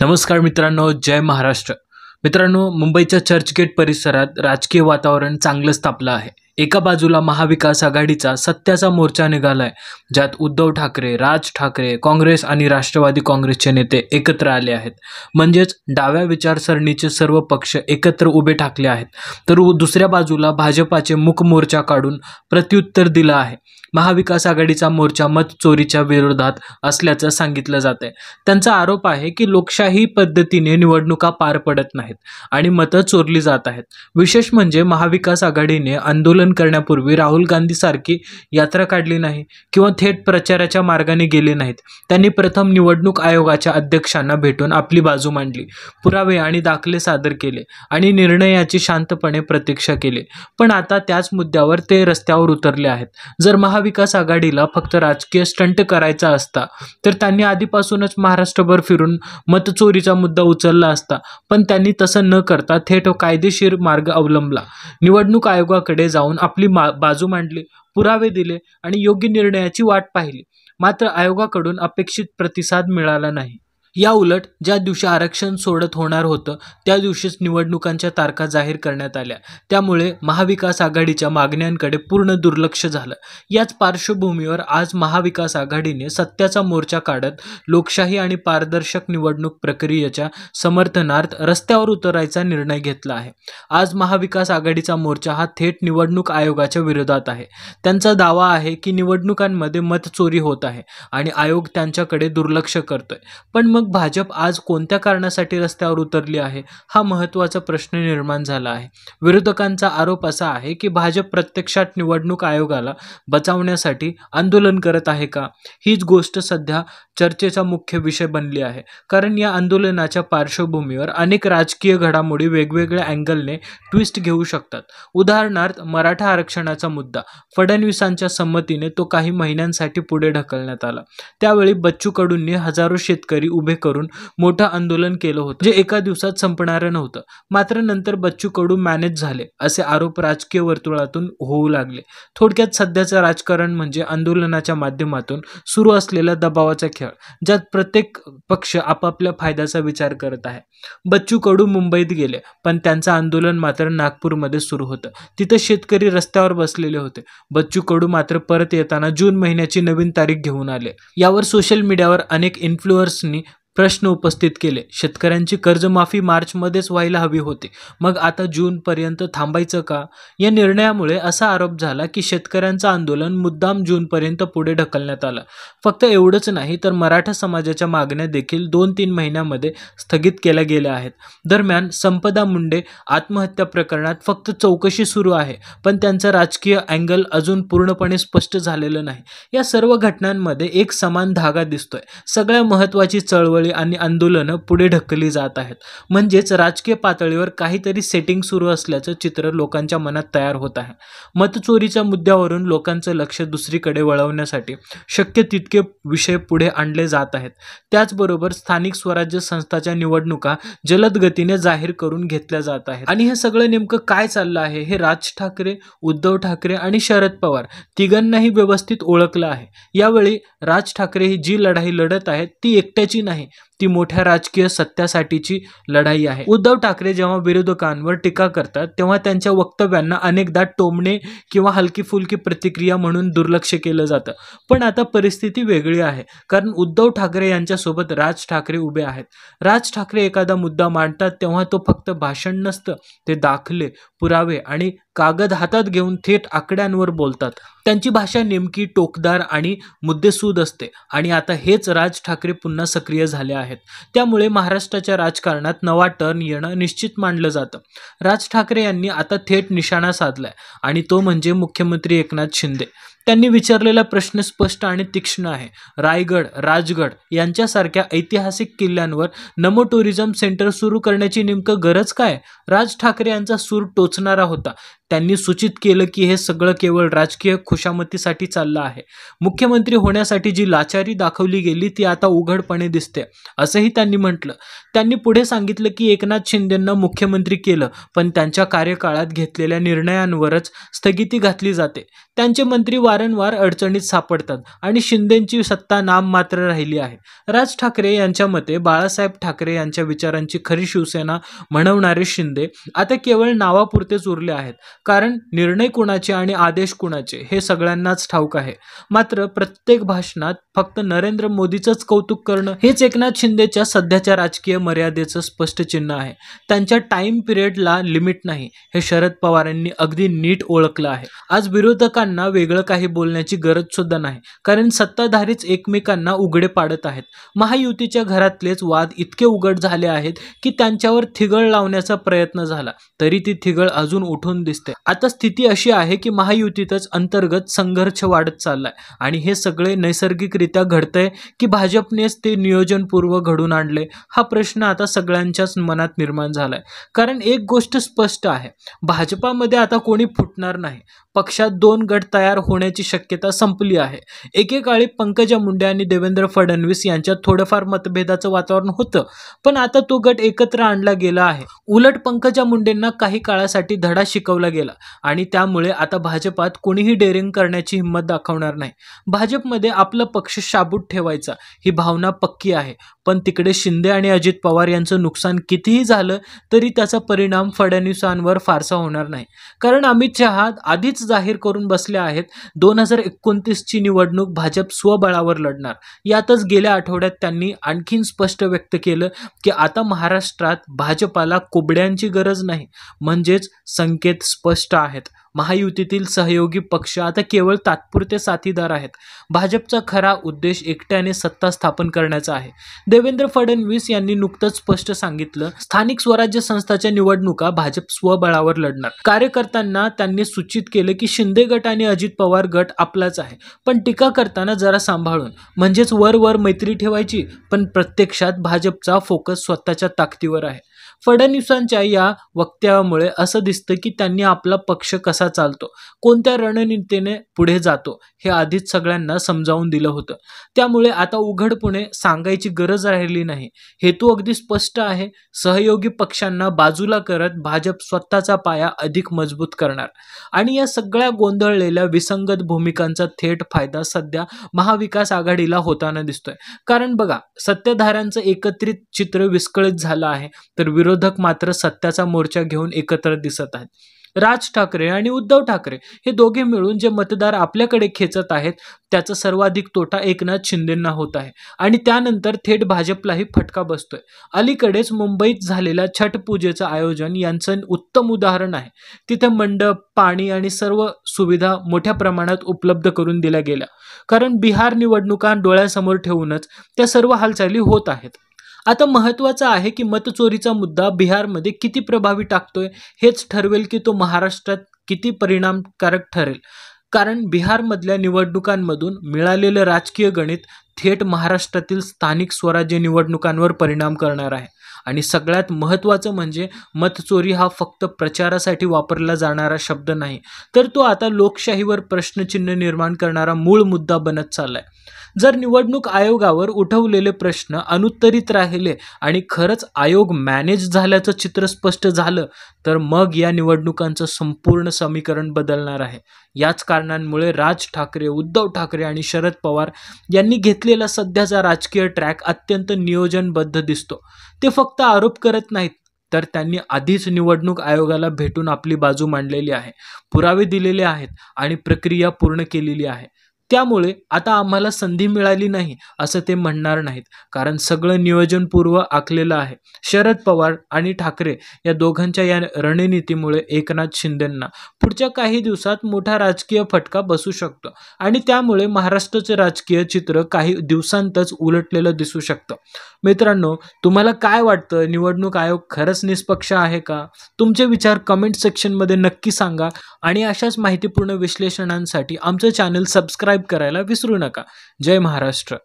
नमस्कार मित्रांनो, जय महाराष्ट्र. मित्रांनो, मुंबईच्या चर्चगेट परिसरात राजकीय वातावरण चांगलंच तापलं आहे. एका बाजूला महाविकास आघाडीचा सत्याचा मोर्चा निघालाय, ज्यात उद्धव ठाकरे, राज ठाकरे, काँग्रेस आणि राष्ट्रवादी काँग्रेसचे नेते एकत्र आले आहेत. म्हणजेच डाव्या विचारसरणीचे सर्व पक्ष एकत्र उभे ठाकले आहेत. तर दुसऱ्या बाजूला भाजपाचे मूक मोर्चा काढून प्रत्युत्तर दिलं आहे. महाविकास आघाडीचा मोर्चा मत चोरीच्या विरोधात असल्याचं सांगितलं जात आहे. त्यांचा आरोप आहे की लोकशाही पद्धतीने निवडणुका पार पडत नाहीत आणि मतं चोरली जात आहेत. विशेष म्हणजे महाविकास आघाडीने आंदोलन करण्यापूर्वी राहुल गांधी सारखी यात्रा काढली नाही किंवा थेट प्रचाराच्या मार्गाने गेले नाहीत. त्यांनी प्रथम निवडणूक आयोगाच्या अध्यक्षांना भेटून आपली बाजू मांडली, पुरावे आणि दाखले सादर केले आणि निर्णयाची शांतपणे प्रतीक्षा केली. पण आता त्याच मुद्द्यावर ते रस्त्यावर उतरले आहेत. जर महाविकास आघाडीला फक्त राजकीय स्टंट करायचा असता तर त्यांनी आधीपासूनच महाराष्ट्रभर फिरून मतचोरीचा मुद्दा उचलला असता. पण त्यांनी तसं न करता थेट कायदेशीर मार्ग अवलंबला. निवडणूक आयोगाकडे जाऊन आपली बाजू मांडली, पुरावे दिले आणि योग्य निर्णयाची वाट पाहिली. मात्र आयोगाकडून अपेक्षित प्रतिसाद मिळाला नाही. या उलट ज्या दिवशी आरक्षण सोडत होणार होतं त्या दिवशीच निवडणुकांच्या तारखा जाहीर करण्यात आल्या. त्यामुळे महाविकास आघाडीच्या मागण्यांकडे पूर्ण दुर्लक्ष झालं. याच पार्श्वभूमीवर आज महाविकास आघाडीने सत्याचा मोर्चा काढत लोकशाही आणि पारदर्शक निवडणूक प्रक्रियेच्या समर्थनार्थ रस्त्यावर उतरायचा निर्णय घेतला आहे. आज महाविकास आघाडीचा मोर्चा हा थेट निवडणूक आयोगाच्या विरोधात आहे. त्यांचा दावा आहे की निवडणुकांमध्ये मतचोरी होत आहे आणि आयोग त्यांच्याकडे दुर्लक्ष करतोय. पण मग भाजप आज कोणत्या कारणासाठी रस्त्यावर उतरली आहे, हा महत्त्वाचा प्रश्न निर्माण झाला आहे. विरोधकांचा आरोप असा आहे की भाजप प्रत्यक्षात निवडणूक आयोगाला बचावण्यासाठी आंदोलन करत आहे का? हीच गोष्ट सध्या चर्चेचा मुख्य विषय बनली आहे. कारण या आंदोलनाच्या पार्श्वभूमीवर अनेक राजकीय घडामोडी वेगवेगळ्या अँगलने ट्विस्ट घेऊ शकतात. उदाहरणार्थ, मराठा आरक्षणाचा मुद्दा. फडणवीसांच्या संमतीने तो काही महिन्यांसाठी पुढे ढकलण्यात आला. त्यावेळी बच्चू कडूंनी हजारो शेतकरी उभे करून मोठं आंदोलन केलं होतं, जे एका दिवसात संपणारं नव्हतं. मात्र नंतर बच्चू कडू मॅनेज झाले असे आरोप राजकीय वर्तुळातून होऊ लागले. थोडक्यात सध्याचं राजकारण म्हणजे आंदोलनाच्या माध्यमातून सुरू असलेला दबावाचा खेळ, ज्यात प्रत्येक पक्ष आपापल्या फायद्याचा विचार करत आहे. बच्चू कडू मुंबईत गेले, पण त्यांचं आंदोलन मात्र नागपूरमध्ये सुरू होतं. तिथे शेतकरी रस्त्यावर बसलेले होते. बच्चू कडू मात्र परत येताना जून महिन्याची नवीन तारीख घेऊन आले. यावर सोशल मीडियावर अनेक इन्फ्लुएन्सर्सनी प्रश्न उपस्थित केले. शेतकऱ्यांची कर्जमाफी मार्चमध्येच व्हायला हवी होती, मग आता जूनपर्यंत थांबायचं का? या निर्णयामुळे असा आरोप झाला की शेतकऱ्यांचं आंदोलन मुद्दाम जूनपर्यंत पुढे ढकलण्यात आलं. फक्त एवढंच नाही तर मराठा समाजाच्या मागण्या देखील 2-3 महिन्यामध्ये स्थगित केल्या गेल्या आहेत. दरम्यान संपदा मुंडे आत्महत्या प्रकरणात फक्त चौकशी सुरू आहे, पण त्यांचा राजकीय अँगल अजून पूर्णपणे स्पष्ट झालेलं नाही. या सर्व घटनांमध्ये एक समान धागा दिसतोय. सगळ्या महत्त्वाची चळवळी आणि आंदोलनं पुढे ढकलली जात आहेत. म्हणजेच राजकीय पातळीवर काहीतरी सेटिंग सुरू असल्याचं चित्र लोकांच्या मनात तयार होत आहे. मतचोरीच्या मुद्द्यावरून लोकांचं लक्ष दुसरीकडे वळवण्यासाठी शक्य तितके विषय पुढे आणले जात आहेत. त्याचबरोबर स्थानिक स्वराज्य संस्थांच्या निवडणुका जलद गतीने जाहीर करून घेतल्या जात आहेत. आणि हे सगळं नेमकं काय चाललं आहे हे राज ठाकरे, उद्धव ठाकरे आणि शरद पवार तिघांनाही व्यवस्थित ओळखलं आहे. यावेळी राज ठाकरे ही जी लढाई लढत आहेत ती एकट्याची नाही, ती मोठ्या राजकीय सत्यासाठीची लढाई आहे. उद्धव ठाकरे जेव्हा विरोधकांवर टीका करतात तेव्हा त्यांच्या वक्तव्यांना अनेकदा टोमणे किंवा हलकी फुलकी प्रतिक्रिया म्हणून दुर्लक्ष केलं जातं. पण आता परिस्थिती वेगळी आहे, कारण उद्धव ठाकरे यांच्यासोबत राज ठाकरे उभे आहेत. राज ठाकरे एखादा मुद्दा मांडतात तेव्हा तो फक्त भाषण नसतं, ते दाखले, पुरावे आणि कागद हातात घेऊन थेट आकड्यांवर बोलतात. त्यांची भाषा नेमकी, टोकदार आणि मुद्देसूद असते. आणि आता हेच राज ठाकरे पुन्हा सक्रिय झाले आहेत. त्यामुळे महाराष्ट्राच्या राजकारणात नवा टर्न येणं निश्चित मानलं जातं. राज ठाकरे यांनी आता थेट निशाणा साधलाय आणि तो म्हणजे मुख्यमंत्री एकनाथ शिंदे. त्यांनी विचारलेला प्रश्न स्पष्ट आणि तीक्ष्ण आहे. रायगड, राजगड यांच्यासारख्या ऐतिहासिक किल्ल्यांवर नमो टुरिझम सेंटर सुरू करण्याची नेमकं गरज काय? राज ठाकरे यांचा सूर टोचणारा होता. त्यांनी सूचित केलं की हे सगळं केवळ राजकीय खुशामतीसाठी चाललं आहे. मुख्यमंत्री होण्यासाठी जी लाचारी दाखवली गेली ती आता उघडपणे दिसते, असंही त्यांनी म्हटलं. त्यांनी पुढे सांगितलं की एकनाथ शिंदेंना मुख्यमंत्री केलं, पण त्यांच्या कार्यकाळात घेतलेल्या निर्णयांवरच स्थगिती घातली जाते. त्यांचे मंत्री वारंवार अडचणीत सापडतात आणि शिंदेंची सत्ता नाममात्र राहिली आहे. राज ठाकरे यांच्या मते बाळासाहेब ठाकरे यांच्या विचारांची खरी शिवसेना म्हणवणारे शिंदे आता केवळ नावापुरतेच उरले आहेत, कारण निर्णय कुणाचे आणि आदेश कुणाचे हे सगळ्यांनाच ठाऊक आहे. मात्र प्रत्येक भाषणात फक्त नरेंद्र मोदीचंच कौतुक करणं हेच एकनाथ शिंदेच्या सध्याच्या राजकीय मर्यादेचं स्पष्ट चिन्ह आहे. त्यांच्या टाइम पिरियडला लिमिट नाही हे शरद पवारांनी अगदी नीट ओळखलं आहे. आज विरोधकांना वेगळं काही बोलण्याची गरज सुद्धा नाही, कारण सत्ताधारीच एकमेकांना उघडे पाडत आहेत. महायुतीच्या घरातलेच वाद इतके उघड झाले आहेत की त्यांच्यावर थिगळ लावण्याचा प्रयत्न झाला तरी ती थिगळ अजून उठून दिसते. आता स्थिती अशी आहे की महायुतीतच अंतर्गत संघर्ष वाढत चाललाय आणि हे सगळे नैसर्गिकरित्या घडतंय की भाजपनेच ते नियोजनपूर्व घडून आणले, हा प्रश्न आता सगळ्यांच्याच मनात निर्माण झालाय. कारण एक गोष्ट स्पष्ट आहे, भाजपामध्ये आता कोणी फुटणार नाही. पक्षात दोन गट तयार होण्याची शक्यता संपली आहे. एकेकाळी पंकजा मुंडे आणि देवेंद्र फडणवीस यांच्यात थोडंफार मतभेदाचं वातावरण होतं, पण आता तो गट एकत्र आणला गेला आहे. उलट पंकजा मुंडेंना काही काळासाठी धडा शिकवला गेला आणि त्यामुळे आता भाजपात कोणीही डेअरिंग करण्याची हिंमत दाखवणार नाही. भाजपमध्ये आपला पक्ष शाबूत ठेवायचा ही भावना पक्की आहे, पण तिकडे शिंदे आणि अजित पवार यांचं नुकसान कितीही झालं तरी त्याचा परिणाम फडणवीसांवर फारसा होणार नाही. कारण अमित शहा आधीच जाहीर करून बसले आहेत 2029ची निवडणूक भाजप स्वबळावर लढणार. यातच गेल्या आठवड्यात त्यांनी आणखीन स्पष्ट व्यक्त केलं की आता महाराष्ट्रात भाजपाला कोबड्यांची गरज नाही. म्हणजेच संकेत स्पष्ट आहेत, महायुतीतील सहयोगी पक्ष आता केवळ तात्पुरते साथीदार आहेत. भाजपचा खरा उद्देश एकट्याने सत्ता स्थापन करण्याचा आहे. देवेंद्र फडणवीस यांनी नुकतंच स्पष्ट सांगितलं, स्थानिक स्वराज्य संस्थाच्या निवडणुका भाजप स्वबळावर लढणार. कार्यकर्त्यांना त्यांनी सूचित केलं की शिंदे गट आणि अजित पवार गट आपलाच आहे, पण टीका करताना जरा सांभाळून, म्हणजेच वर मैत्री ठेवायची, पण प्रत्यक्षात भाजपचा फोकस स्वतःच्या ताकदीवर आहे. फडणवीसांच्या या वक्तव्यामुळे असं दिसतं की त्यांनी आपला पक्ष कसा चालतो, कोणत्या रणनीतीने पुढे जातो हे आधीच सगळ्यांना समजावून दिलं होतं. त्यामुळे आता उघडपणे सांगायची गरज राहिली नाही. हेतू अगदी स्पष्ट आहे, सहयोगी पक्षांना बाजूला करत भाजप स्वतःचा पाया अधिक मजबूत करणार. आणि या सगळ्या गोंधळलेल्या विसंगत भूमिकांचा थेट फायदा सध्या महाविकास आघाडीला होताना दिसतोय. कारण बघा, सत्ताधाऱ्यांचं एकत्रित चित्र विस्कळीत झालं आहे, तर विरोधक मात्र सत्याचा मोर्चा घेऊन एकत्र दिसत आहेत. राज ठाकरे आणि उद्धव ठाकरे हे दोघे मिळून जे मतदार आपल्याकडे खेचत आहेत त्याचा सर्वाधिक तोटा एकनाथ शिंदेंना होत आहे आणि त्यानंतर थेट भाजपलाही फटका बसतोय. अलीकडेच मुंबईत झालेल्या छठ पूजेचं आयोजन यांचं उत्तम उदाहरण आहे. तिथे मंडप, पाणी आणि सर्व सुविधा मोठ्या प्रमाणात उपलब्ध करून दिल्या गेल्या, कारण बिहार निवडणुका डोळ्यासमोर ठेवूनच त्या सर्व हालचाली होत आहेत. आता महत्त्वाचं आहे की मतचोरीचा मुद्दा बिहारमध्ये किती प्रभावी टाकतोय हेच ठरवेल की तो महाराष्ट्रात किती परिणामकारक ठरेल. कारण बिहारमधल्या निवडणुकांमधून मिळालेलं राजकीय गणित थेट महाराष्ट्रातील स्थानिक स्वराज्य निवडणुकांवर परिणाम करणार आहे. आणि सगळ्यात महत्त्वाचं म्हणजे मतचोरी हा फक्त प्रचारासाठी वापरला जाणारा शब्द नाही, तर तो आता लोकशाहीवर प्रश्नचिन्ह निर्माण करणारा मूळ मुद्दा बनत चाललाय. जर निवडणूक आयोगावर उठवलेले प्रश्न अनुत्तरित राहिले आणि खरंच आयोग मॅनेज झाल्याचं चित्र स्पष्ट झालं तर मग या निवडणुकांचं संपूर्ण समीकरण बदलणार आहे. याच कारणांमुळे राज ठाकरे, उद्धव ठाकरे आणि शरद पवार यांनी घेतलेला सध्याचा राजकीय ट्रॅक अत्यंत नियोजनबद्ध दिसतो. ते फक्त आरोप करत नाहीत, तर त्यांनी आधीच निवडणूक आयोगाला भेटून आपली बाजू मांडलेली आहे, पुरावे दिलेले आहेत आणि प्रक्रिया पूर्ण केलेली आहे. त्यामुळे आता आम्हाला संधी मिळाली नाही असं ते म्हणणार नाहीत, कारण सगळं नियोजनपूर्व आखलेलं आहे. शरद पवार आणि ठाकरे या दोघांच्या या रणनीतीमुळे एकनाथ शिंदेंना पुढच्या काही दिवसात मोठा राजकीय फटका बसू शकतो आणि त्यामुळे महाराष्ट्राचे राजकीय चित्र काही दिवसांतच उलटलेलं दिसू शकतं. मित्रांनो, तुम्हाला काय वाटतं, निवडणूक आयोग खरंच निष्पक्ष आहे का? तुमचे विचार कमेंट सेक्शनमध्ये नक्की सांगा आणि अशाच माहितीपूर्ण विश्लेषणांसाठी आमचं चॅनल सबस्क्राईब करायला विसरू नका. जय महाराष्ट्र.